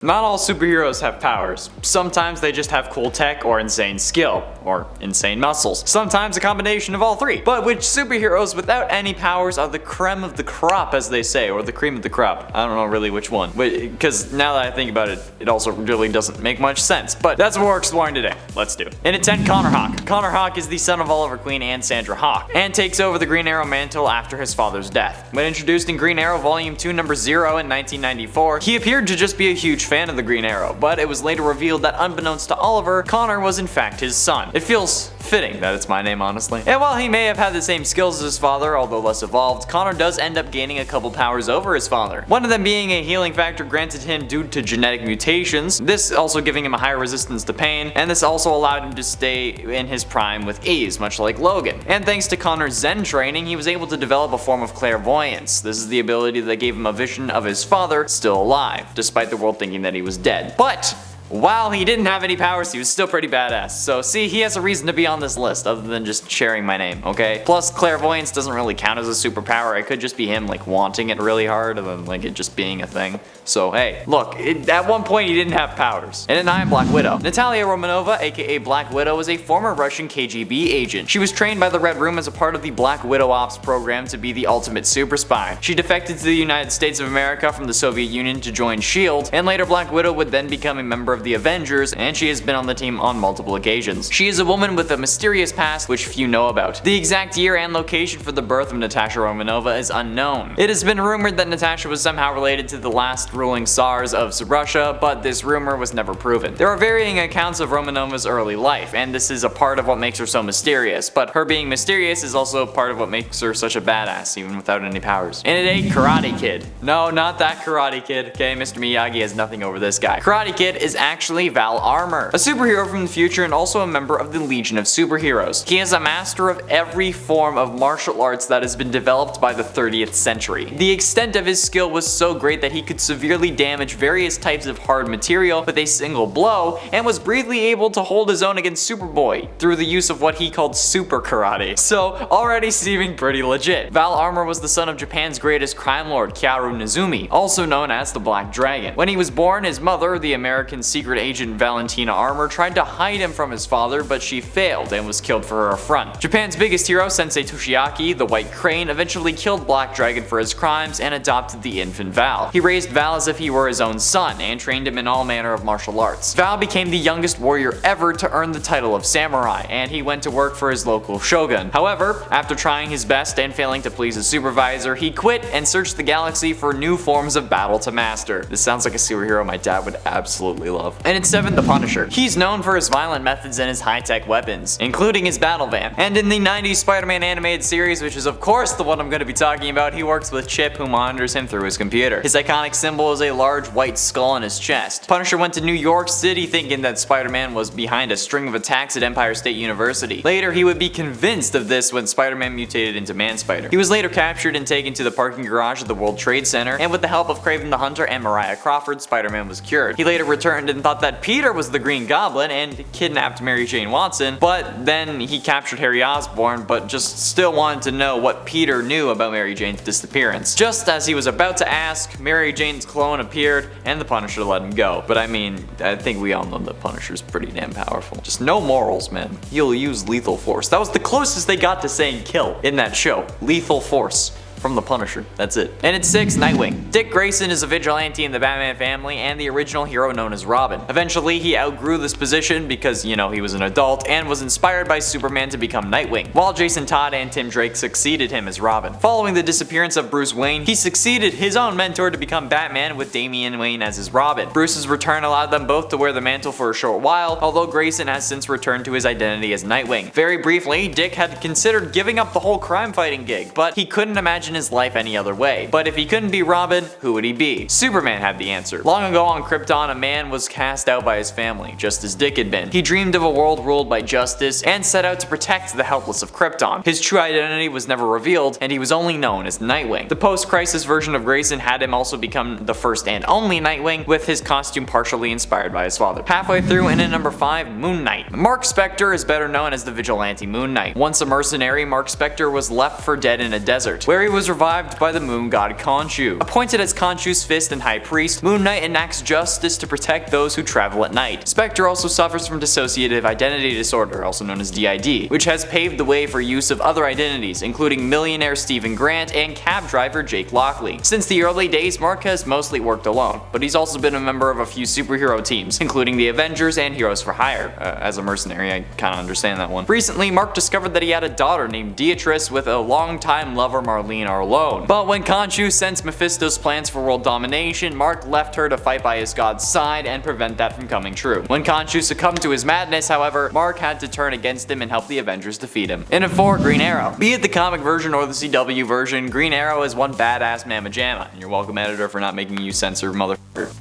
Not all superheroes have powers. Sometimes they just have cool tech or insane skill, or insane muscles. Sometimes a combination of all three. But which superheroes without any powers are the creme of the crop, as they say, or the cream of the crop? I don't know really which one, because now that I think about it, it also really doesn't make much sense. But that's what we're exploring today. Let's do it. In at 10, Connor Hawke. Connor Hawke is the son of Oliver Queen and Sandra Hawke, and takes over the Green Arrow mantle after his father's death. When introduced in Green Arrow Volume 2 Number 0 in 1994, he appeared to just be a huge fan of the Green Arrow, but it was later revealed that unbeknownst to Oliver, Connor was in fact his son. It feels fitting that it's my name, honestly. And while he may have had the same skills as his father, although less evolved, Connor does end up gaining a couple powers over his father. One of them being a healing factor granted him due to genetic mutations, this also giving him a higher resistance to pain, and this also allowed him to stay in his prime with ease, much like Logan. And thanks to Connor's Zen training, he was able to develop a form of clairvoyance. This is the ability that gave him a vision of his father still alive, despite the world thinking that he was dead. But while he didn't have any powers, he was still pretty badass. So see, he has a reason to be on this list other than just sharing my name, okay? Plus, clairvoyance doesn't really count as a superpower. It could just be him like wanting it really hard and then like it just being a thing. So hey, look, at one point he didn't have powers. And at 9, Black Widow. Natalia Romanova, aka Black Widow, is a former Russian KGB agent. She was trained by the Red Room as a part of the Black Widow Ops program to be the ultimate super spy. She defected to the United States of America from the Soviet Union to join S.H.I.E.L.D., and later Black Widow would then become a member of the Avengers, and she has been on the team on multiple occasions. She is a woman with a mysterious past which few know about. The exact year and location for the birth of Natasha Romanova is unknown. It has been rumored that Natasha was somehow related to the last ruling Tsars of Russia, but this rumor was never proven. There are varying accounts of Romanova's early life, and this is a part of what makes her so mysterious, but her being mysterious is also part of what makes her such a badass, even without any powers. And at 8, Karate Kid. No, not that Karate Kid, okay? Mr. Miyagi has nothing over this guy. Karate Kid is actually Val Armour, a superhero from the future and also a member of the Legion of Superheroes. He is a master of every form of martial arts that has been developed by the 30th century. The extent of his skill was so great that he could severely damage various types of hard material with a single blow, and was briefly able to hold his own against Superboy through the use of what he called super karate. So already seeming pretty legit. Val Armour was the son of Japan's greatest crime lord, Kyaru Nezumi, also known as the Black Dragon. When he was born, his mother, the American secret agent Valentina Armour, tried to hide him from his father, but she failed and was killed for her affront. Japan's biggest hero, Sensei Toshiaki, the White Crane, eventually killed Black Dragon for his crimes and adopted the infant Val. He raised Val as if he were his own son and trained him in all manner of martial arts. Val became the youngest warrior ever to earn the title of samurai, and he went to work for his local shogun. However, after trying his best and failing to please his supervisor, he quit and searched the galaxy for new forms of battle to master. This sounds like a superhero my dad would absolutely love. And at 7, the Punisher. He's known for his violent methods and his high-tech weapons, including his battle van. And in the 90s Spider-Man animated series, which is of course the one I'm going to be talking about, he works with Chip, who monitors him through his computer. His iconic symbol is a large white skull on his chest. Punisher went to New York City thinking that Spider-Man was behind a string of attacks at Empire State University. Later, he would be convinced of this when Spider-Man mutated into Man-Spider. He was later captured and taken to the parking garage of the World Trade Center, and with the help of Kraven the Hunter and Mariah Crawford, Spider-Man was cured. He later returned and thought that Peter was the Green Goblin and kidnapped Mary Jane Watson, but then he captured Harry Osborn, but just still wanted to know what Peter knew about Mary Jane's disappearance. Just as he was about to ask, Mary Jane's clone appeared, and the Punisher let him go. But I mean, I think we all know that Punisher's pretty damn powerful. Just no morals, man. He'll use lethal force. That was the closest they got to saying kill in that show. Lethal force. From the Punisher. That's it. And at 6, Nightwing. Dick Grayson is a vigilante in the Batman family and the original hero known as Robin. Eventually, he outgrew this position because, you know, he was an adult and was inspired by Superman to become Nightwing, while Jason Todd and Tim Drake succeeded him as Robin. Following the disappearance of Bruce Wayne, he succeeded his own mentor to become Batman with Damian Wayne as his Robin. Bruce's return allowed them both to wear the mantle for a short while, although Grayson has since returned to his identity as Nightwing. Very briefly, Dick had considered giving up the whole crime fighting gig, but he couldn't imagine his life any other way. But if he couldn't be Robin, who would he be? Superman had the answer. Long ago on Krypton, a man was cast out by his family, just as Dick had been. He dreamed of a world ruled by justice and set out to protect the helpless of Krypton. His true identity was never revealed, and he was only known as Nightwing. The post-crisis version of Grayson had him also become the first and only Nightwing, with his costume partially inspired by his father. Halfway through, and at number 5, Moon Knight. Mark Spector is better known as the vigilante Moon Knight. Once a mercenary, Mark Spector was left for dead in a desert, where he was was revived by the moon god Khonshu. Appointed as Khonshu's fist and high priest, Moon Knight enacts justice to protect those who travel at night. Spectre also suffers from dissociative identity disorder, also known as DID, which has paved the way for use of other identities, including millionaire Stephen Grant and cab driver Jake Lockley. Since the early days, Mark has mostly worked alone, but he's also been a member of a few superhero teams, including the Avengers and Heroes for Hire. As a mercenary, I kinda understand that one. Recently, Mark discovered that he had a daughter named Beatrice with a longtime lover Marlene Arlone. But when Khonshu sensed Mephisto's plans for world domination, Mark left her to fight by his god's side and prevent that from coming true. When Khonshu succumbed to his madness, however, Mark had to turn against him and help the Avengers defeat him. And 4, Green Arrow. Be it the comic version or the CW version, Green Arrow is one badass mamma jamma. And you're welcome, editor, for not making you censor motherfucker.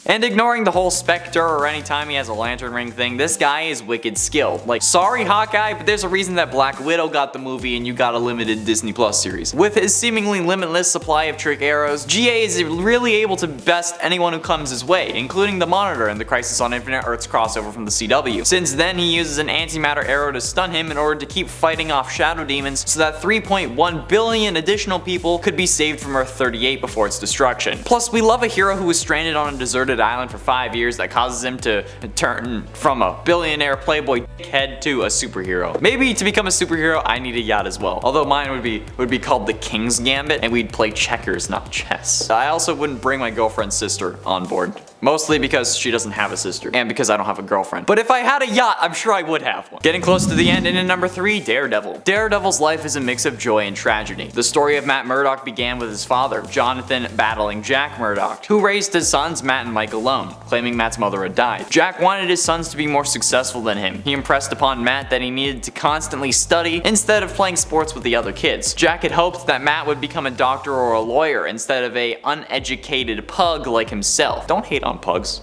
And ignoring the whole Spectre or anytime he has a lantern ring thing, this guy is wicked skilled. Like, sorry Hawkeye, but there's a reason that Black Widow got the movie and you got a limited Disney Plus series. With his seemingly limitless supply of trick arrows, GA is really able to best anyone who comes his way, including the Monitor in the Crisis on Infinite Earths crossover from the CW. Since then, he uses an antimatter arrow to stun him in order to keep fighting off shadow demons so that 3.1 billion additional people could be saved from Earth 38 before its destruction. Plus, we love a hero who was stranded on a deserted island for 5 years that causes him to turn from a billionaire playboy dickhead to a superhero. Maybe to become a superhero, I need a yacht as well. Although mine would be called the King's Gambit, and we'd play checkers, not chess. I also wouldn't bring my girlfriend's sister on board. Mostly because she doesn't have a sister, and because I don't have a girlfriend. But if I had a yacht, I'm sure I would have one. Getting close to the end, and in number 3, Daredevil. Daredevil's life is a mix of joy and tragedy. The story of Matt Murdock began with his father, Jonathan, battling Jack Murdock, who raised his sons, Matt and Mike, alone, claiming Matt's mother had died. Jack wanted his sons to be more successful than him. He impressed upon Matt that he needed to constantly study instead of playing sports with the other kids. Jack had hoped that Matt would become a doctor or a lawyer instead of a uneducated pug like himself. Don't hate on pugs.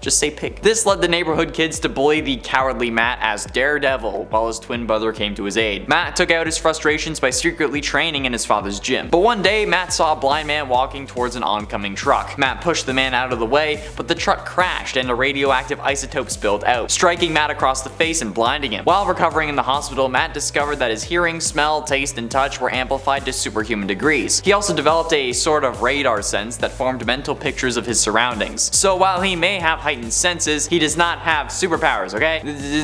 Just say pig. This led the neighborhood kids to bully the cowardly Matt as Daredevil, while his twin brother came to his aid. Matt took out his frustrations by secretly training in his father's gym. But one day, Matt saw a blind man walking towards an oncoming truck. Matt pushed the man out of the way, but the truck crashed and a radioactive isotope spilled out, striking Matt across the face and blinding him. While recovering in the hospital, Matt discovered that his hearing, smell, taste, and touch were amplified to superhuman degrees. He also developed a sort of radar sense that formed mental pictures of his surroundings. So while he may have heightened senses, he does not have superpowers, okay?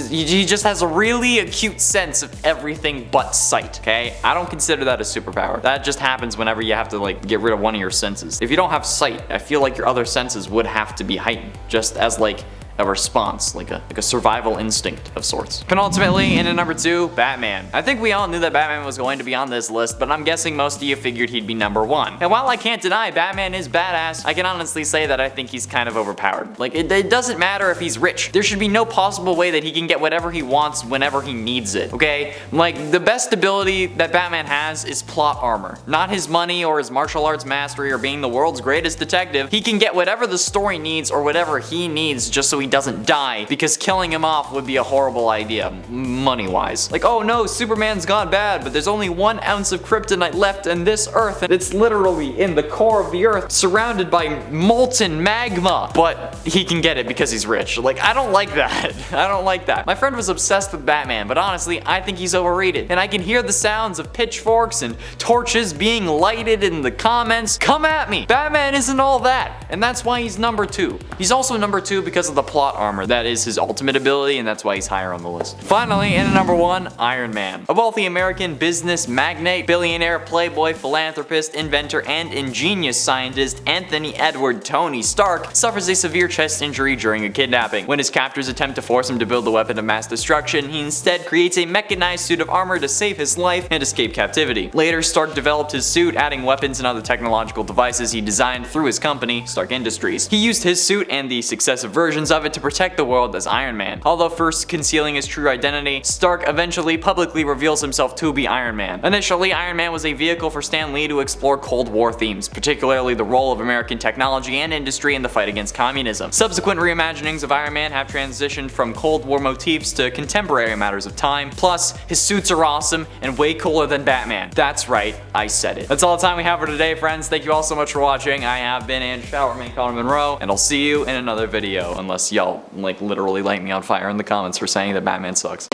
He just has a really acute sense of everything but sight, okay? I don't consider that a superpower. That just happens whenever you have to like get rid of one of your senses. If you don't have sight, I feel like your other senses would have to be heightened, just as like a response, like a survival instinct of sorts. Penultimately, in at number 2, Batman. I think we all knew that Batman was going to be on this list, but I'm guessing most of you figured he'd be number 1. And while I can't deny Batman is badass, I can honestly say that I think he's kind of overpowered. Like, it doesn't matter if he's rich. There should be no possible way that he can get whatever he wants whenever he needs it, okay? Like, the best ability that Batman has is plot armor. Not his money or his martial arts mastery or being the world's greatest detective. He can get whatever the story needs or whatever he needs just so he doesn't die, because killing him off would be a horrible idea, money-wise. Like, oh no, Superman's gone bad, but there's only 1 ounce of kryptonite left in this Earth, and it's literally in the core of the Earth, surrounded by molten magma. But he can get it because he's rich. Like, I don't like that. I don't like that. My friend was obsessed with Batman, but honestly, I think he's overrated. And I can hear the sounds of pitchforks and torches being lighted in the comments. Come at me! Batman isn't all that, and that's why he's number 2. He's also number 2 because of the plot armor. That is his ultimate ability, and that's why he's higher on the list. Finally, in at number 1, Iron Man. A wealthy American business magnate, billionaire, playboy, philanthropist, inventor, and ingenious scientist, Anthony Edward Tony Stark suffers a severe chest injury during a kidnapping. When his captors attempt to force him to build a weapon of mass destruction, he instead creates a mechanized suit of armor to save his life and escape captivity. Later, Stark developed his suit, adding weapons and other technological devices he designed through his company, Stark Industries. He used his suit and the successive versions of it to protect the world as Iron Man. Although first concealing his true identity, Stark eventually publicly reveals himself to be Iron Man. Initially, Iron Man was a vehicle for Stan Lee to explore Cold War themes, particularly the role of American technology and industry in the fight against communism. Subsequent reimaginings of Iron Man have transitioned from Cold War motifs to contemporary matters of time. Plus, his suits are awesome and way cooler than Batman. That's right, I said it. That's all the time we have for today, friends. Thank you all so much for watching. I have been Andrew Showerman Connor Monroe, and I'll see you in another video, unless y'all like literally light me on fire in the comments for saying that Batman sucks.